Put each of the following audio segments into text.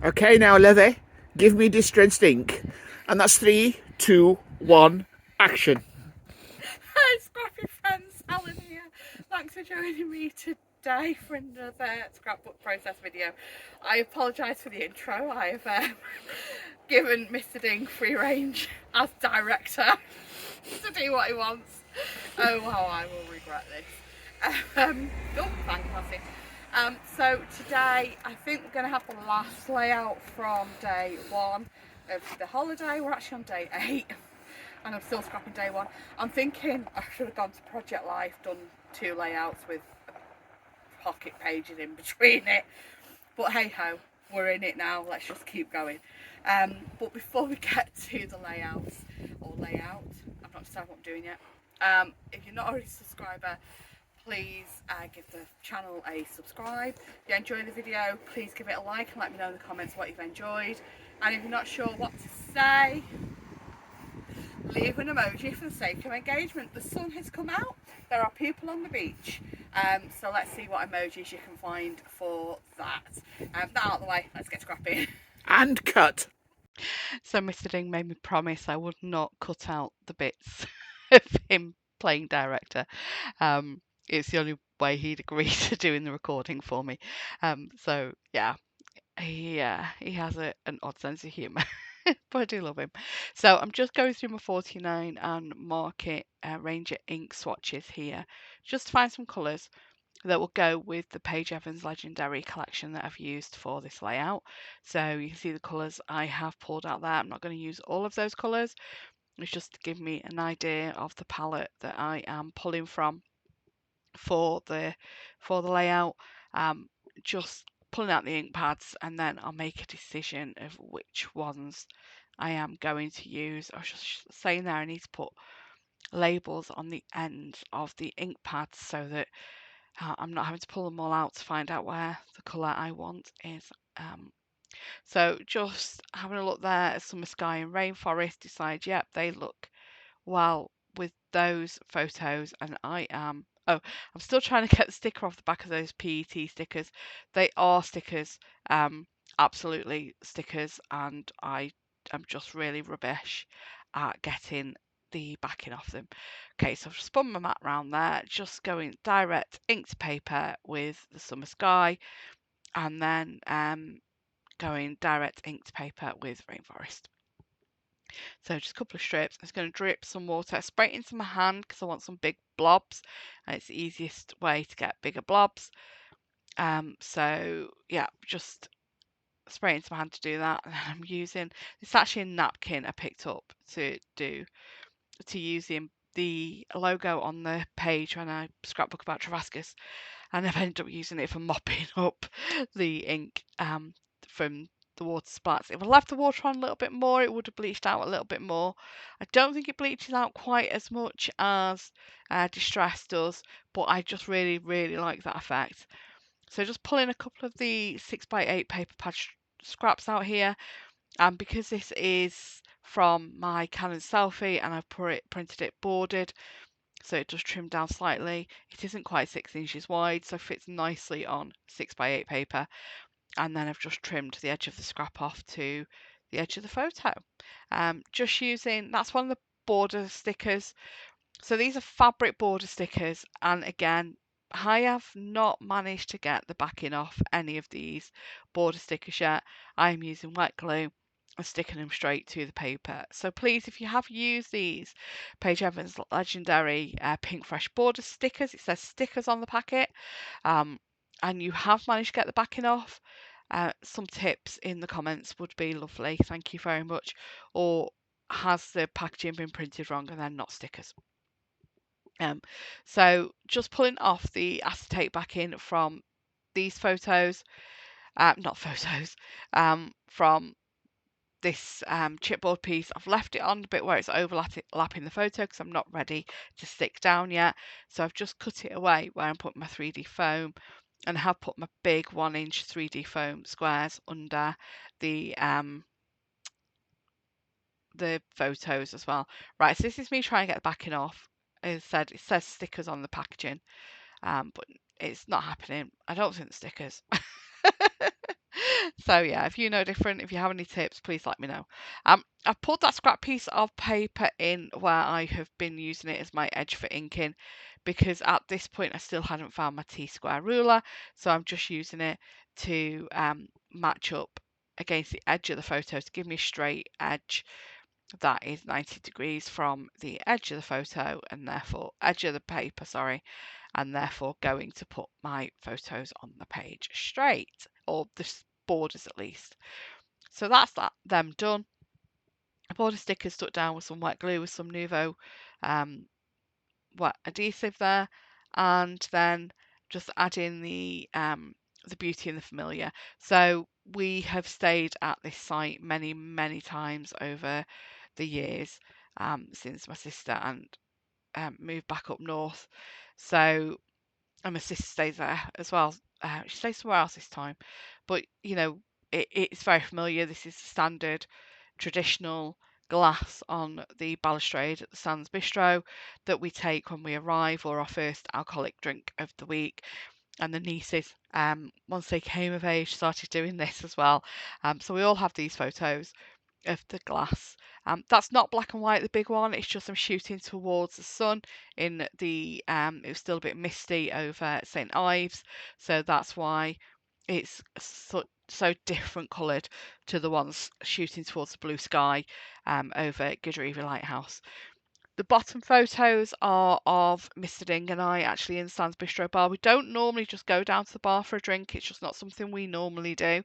Okay, now, Levy, give me distressed ink. And that's 3, 2, 1, action. Hi, scrappy friends, Alan here. Thanks for joining me today for another scrapbook process video. I apologise for the intro. I've given Mr. Ding free range as director to do what he wants. Oh, how I will regret this. Oh, fantastic. So today I think we're going to have the last layout from day 1 of the holiday. We're actually on day 8 and I'm still scrapping day 1. I'm thinking I should have gone to Project Life, done 2 layouts with pocket pages in between it, but hey ho, we're in it now, let's just keep going. But before we get to the layouts, or layout, I've not decided what I'm doing yet. If you're not already a subscriber, please give the channel a subscribe. If you enjoyed the video, please give it a like and let me know in the comments what you've enjoyed. And if you're not sure what to say, leave an emoji for the sake of engagement. The sun has come out, there are people on the beach, so let's see what emojis you can find for that. That out of the way, let's get scrapping. And cut. So Mr. Ding made me promise I would not cut out the bits of him playing director. It's the only way he'd agree to doing the recording for me. So yeah, he has an odd sense of humour, but I do love him. So I'm just going through my 49 and Market Ranger ink swatches here, just to find some colours that will go with the Paige Evans Legendary collection that I've used for this layout. So you can see the colours I have pulled out there. I'm not going to use all of those colours. It's just to give me an idea of the palette that I am pulling from for the layout. Just pulling out the ink pads, and then I'll make a decision of which ones I am going to use. I was just saying there I need to put labels on the ends of the ink pads so that I'm not having to pull them all out to find out where the colour I want is. So just having a look there at Summer Sky and Rainforest, decide, yep, they look well with those photos, and I'm still trying to get the sticker off the back of those PET stickers. They are stickers, absolutely stickers, and I am just really rubbish at getting the backing off them. Okay, so I've just spun my mat around there, just going direct ink to paper with the Summer Sky, and then going direct ink to paper with Rainforest. So just a couple of strips. I'm just going to drip some water straight into my hand because I want some big blobs, and it's the easiest way to get bigger blobs. So yeah, just spray into my hand to do that. And I'm using, it's actually a napkin I picked up to use the logo on the page when I scrapbook about Travascus, and I've ended up using it for mopping up the ink from the water splats. If I left the water on a little bit more, it would have bleached out a little bit more. I don't think it bleaches out quite as much as Distress does, but I just really, really like that effect. So just pulling a couple of the 6x8 paper pad scraps out here, and because this is from my Canon selfie and I've printed it bordered, so it does trim down slightly. It isn't quite 6 inches wide, so fits nicely on 6x8 paper. And then I've just trimmed the edge of the scrap off to the edge of the photo. Just using, that's one of the border stickers. So these are fabric border stickers, and again, I have not managed to get the backing off any of these border stickers yet. I am using wet glue and sticking them straight to the paper. So please, if you have used these Paige Evans Legendary Pink Fresh border stickers, it says stickers on the packet, and you have managed to get the backing off, some tips in the comments would be lovely. Thank you very much. Or has the packaging been printed wrong and they're not stickers? So just pulling off the acetate backing from these photos, not photos, from this chipboard piece. I've left it on the bit where it's overlapping the photo because I'm not ready to stick down yet. So I've just cut it away where I'm putting my 3D foam, and I have put my big 1-inch 3D foam squares under the photos as well. Right, so this is me trying to get the backing off. As I said, it says stickers on the packaging, but it's not happening. I don't think the stickers. So yeah, if you know different, if you have any tips, please let me know. I've put that scrap piece of paper in where I have been using it as my edge for inking, because at this point I still hadn't found my T-square ruler, so I'm just using it to match up against the edge of the photo to give me a straight edge that is 90 degrees from the edge of the photo, and therefore edge of the paper, sorry, and therefore going to put my photos on the page straight, or the borders at least. So that's them done. Border stickers stuck down with some wet glue with some Nuvo wet adhesive there, and then just add in the beauty and the familiar. So we have stayed at this site many times over the years, since my sister and moved back up north. So, and my sister stays there as well. She stays somewhere else this time, but it's very familiar. This is standard traditional glass on the balustrade at the Sands Bistro that we take when we arrive, or our first alcoholic drink of the week. And the nieces, once they came of age, started doing this as well. So we all have these photos of the glass. That's not black and white, the big one. It's just I'm shooting towards the sun in the, it was still a bit misty over St. Ives. So that's why it's so different coloured to the ones shooting towards the blue sky over Gidreevy Lighthouse. The bottom photos are of Mr. Ding and I actually in Sands Bistro Bar. We don't normally just go down to the bar for a drink. It's just not something we normally do.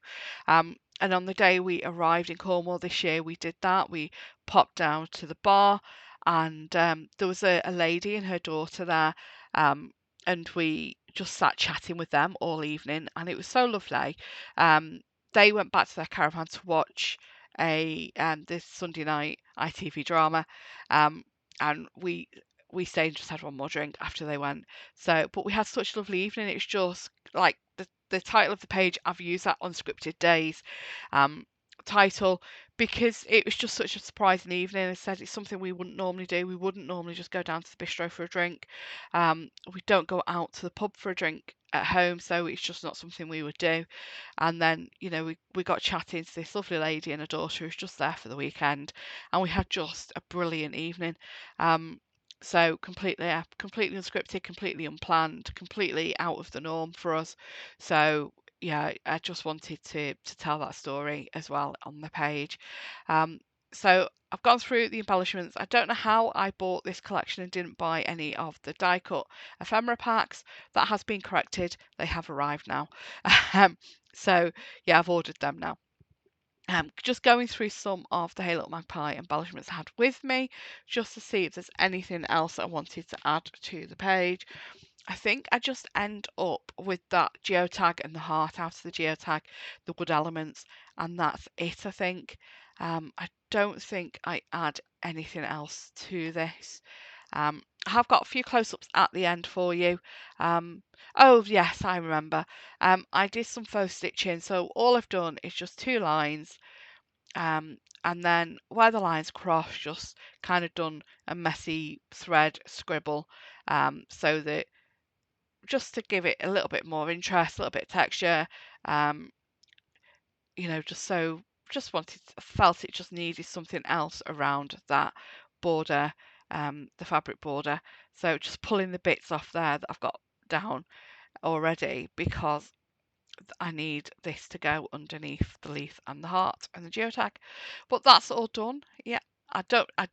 And on the day we arrived in Cornwall this year, we did that. We popped down to the bar, and there was a lady and her daughter there. And we just sat chatting with them all evening, and it was so lovely. They went back to their caravan to watch this Sunday night ITV drama. And we stayed and just had one more drink after they went. So, but we had such a lovely evening. It was just like the title of the page. I've used that Unscripted Days title because it was just such a surprising evening. I said it's something we wouldn't normally do. We wouldn't normally just go down to the bistro for a drink. We don't go out to the pub for a drink at home, so it's just not something we would do. And then we got chatting to this lovely lady and her daughter who's just there for the weekend, and we had just a brilliant evening. So completely unscripted, completely unplanned, completely out of the norm for us. So yeah, I just wanted to tell that story as well on the page. So I've gone through the embellishments. I don't know how I bought this collection and didn't buy any of the die cut ephemera packs. That has been corrected. They have arrived now. So yeah, I've ordered them now. Just going through some of the Hey Little Magpie embellishments I had with me, just to see if there's anything else I wanted to add to the page. I think I just end up with that geotag and the heart out of the geotag, the wood elements, and that's it, I think. I don't think I add anything else to this. I have got a few close-ups at the end for you. Oh, yes, I remember. I did some faux stitching, so all I've done is just 2 lines, and then where the lines cross, just kind of done a messy thread scribble, so that just to give it a little bit more interest, a little bit of texture, felt it just needed something else around that border, the fabric border. So just pulling the bits off there that I've got down already, because I need this to go underneath the leaf and the heart and the geotag. But that's all done. Yeah, I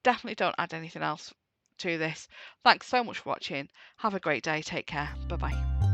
definitely don't add anything else to this. Thanks so much for watching. Have a great day. Take care. Bye bye.